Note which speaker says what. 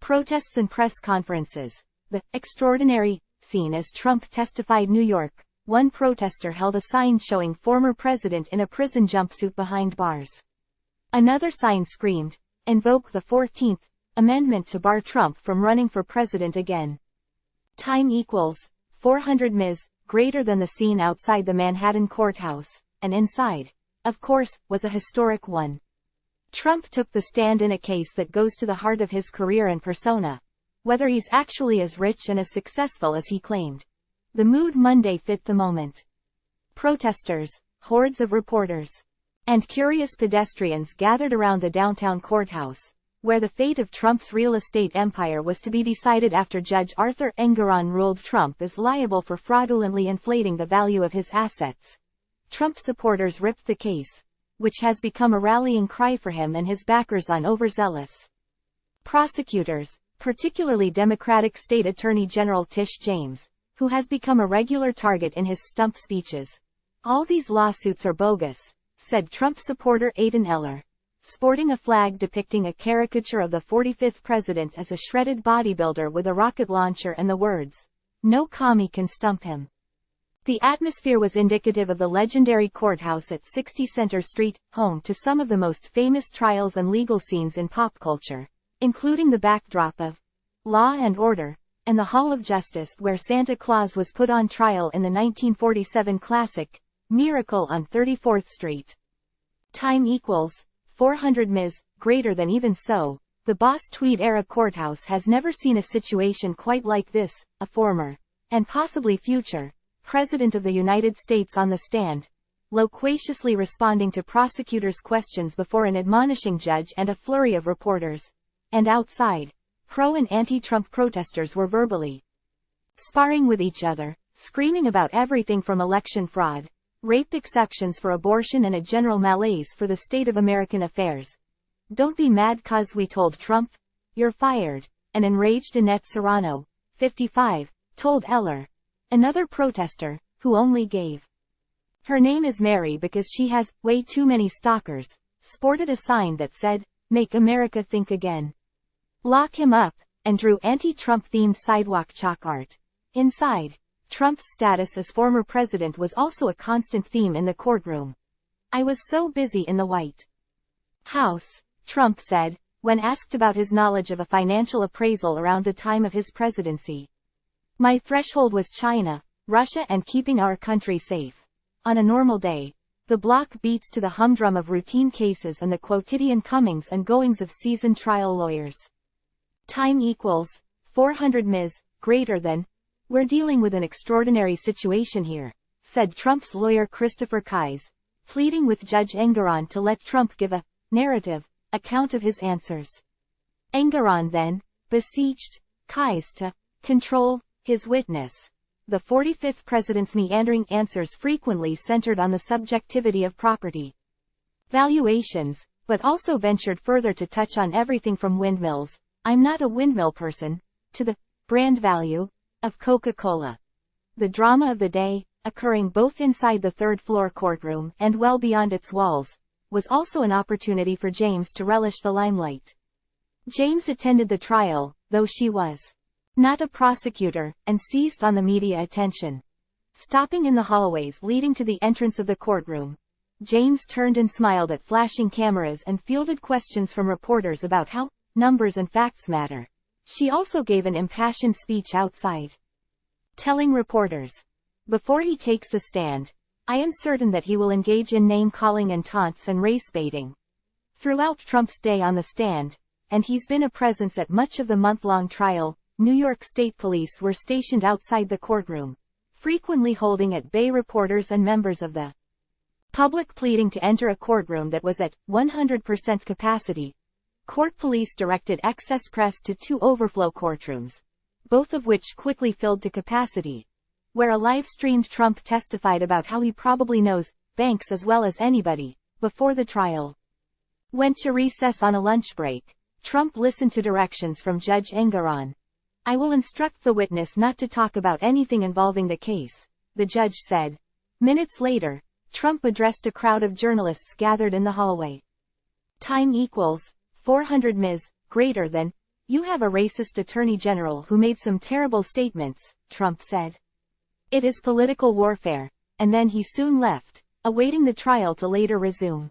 Speaker 1: Protests and press conferences. The extraordinary scene as Trump testified. New York. One protester held a sign showing former president in a prison jumpsuit behind bars. Another sign screamed, "Invoke the 14th Amendment to bar Trump from running for president again." Time equals 400 ms. Greater than the scene outside the Manhattan courthouse, and inside, of course, was a historic one. Trump took the stand in a case that goes to the heart of his career and persona. Whether he's actually as rich and as successful as he claimed. The mood Monday fit the moment. Protesters, hordes of reporters, and curious pedestrians gathered around the downtown courthouse, where the fate of Trump's real estate empire was to be decided after Judge Arthur Engoron ruled Trump is liable for fraudulently inflating the value of his assets. Trump supporters ripped the case, which has become a rallying cry for him and his backers on overzealous. Prosecutors, particularly Democratic State Attorney General Tish James, who has become a regular target in his stump speeches. "All these lawsuits are bogus," said Trump supporter Aidan Eller, sporting a flag depicting a caricature of the 45th president as a shredded bodybuilder with a rocket launcher and the words, "No commie can stump him." The atmosphere was indicative of the legendary courthouse at 60 Center Street, home to some of the most famous trials and legal scenes in pop culture, including the backdrop of Law and Order, and the Hall of Justice where Santa Claus was put on trial in the 1947 classic, Miracle on 34th Street. Time equals 400 ms. Greater than. Even so, the Boss Tweed-era courthouse has never seen a situation quite like this. A former, and possibly future, President of the United States on the stand, loquaciously responding to prosecutors' questions before an admonishing judge and a flurry of reporters. And outside, pro- and anti-Trump protesters were verbally sparring with each other, screaming about everything from election fraud, rape exceptions for abortion and a general malaise for the state of American affairs. "Don't be mad 'cause we told Trump, you're fired," an enraged Annette Serrano, 55, told Eller, another protester, who only gave her name as Mary because she has way too many stalkers, sported a sign that said, "Make America Think Again." "Lock him up," and drew anti-Trump themed sidewalk chalk art. Inside, Trump's status as former president was also a constant theme in the courtroom. "I was so busy in the White House," Trump said, when asked about his knowledge of a financial appraisal around the time of his presidency. "My threshold was China, Russia and keeping our country safe. On a normal day, the block beats to the humdrum of routine cases and the quotidian comings and goings of seasoned trial lawyers." Time equals 400 ms. Greater than. "We're dealing with an extraordinary situation here," said Trump's lawyer Christopher Kise, pleading with Judge Engoron to let Trump give a narrative account of his answers. Engoron then beseeched Kise to control his witness. The 45th president's meandering answers frequently centered on the subjectivity of property valuations, but also ventured further to touch on everything from windmills, "I'm not a windmill person," to the brand value of Coca-Cola. The drama of the day, occurring both inside the third-floor courtroom and well beyond its walls, was also an opportunity for James to relish the limelight. James attended the trial, though she was not a prosecutor, and seized on the media attention. Stopping in the hallways leading to the entrance of the courtroom, James turned and smiled at flashing cameras and fielded questions from reporters about how numbers and facts matter. She also gave an impassioned speech outside, telling reporters, "Before he takes the stand, I am certain that he will engage in name-calling and taunts and race-baiting throughout Trump's day on the stand, and he's been a presence at much of the month-long trial." New York State Police were stationed outside the courtroom, frequently holding at bay reporters and members of the public pleading to enter a courtroom that was at 100% capacity. Court police directed excess press to two overflow courtrooms, both of which quickly filled to capacity, where a live-streamed Trump testified about how he probably knows banks as well as anybody. Before the trial went to recess on a lunch break, Trump listened to directions from Judge Engoron. "I will instruct the witness not to talk about anything involving the case," the judge said. Minutes later, Trump addressed a crowd of journalists gathered in the hallway. Time equals 400 ms. Greater than. "You have a racist attorney general who made some terrible statements," Trump said. "It is political warfare." And then he soon left, awaiting the trial to later resume.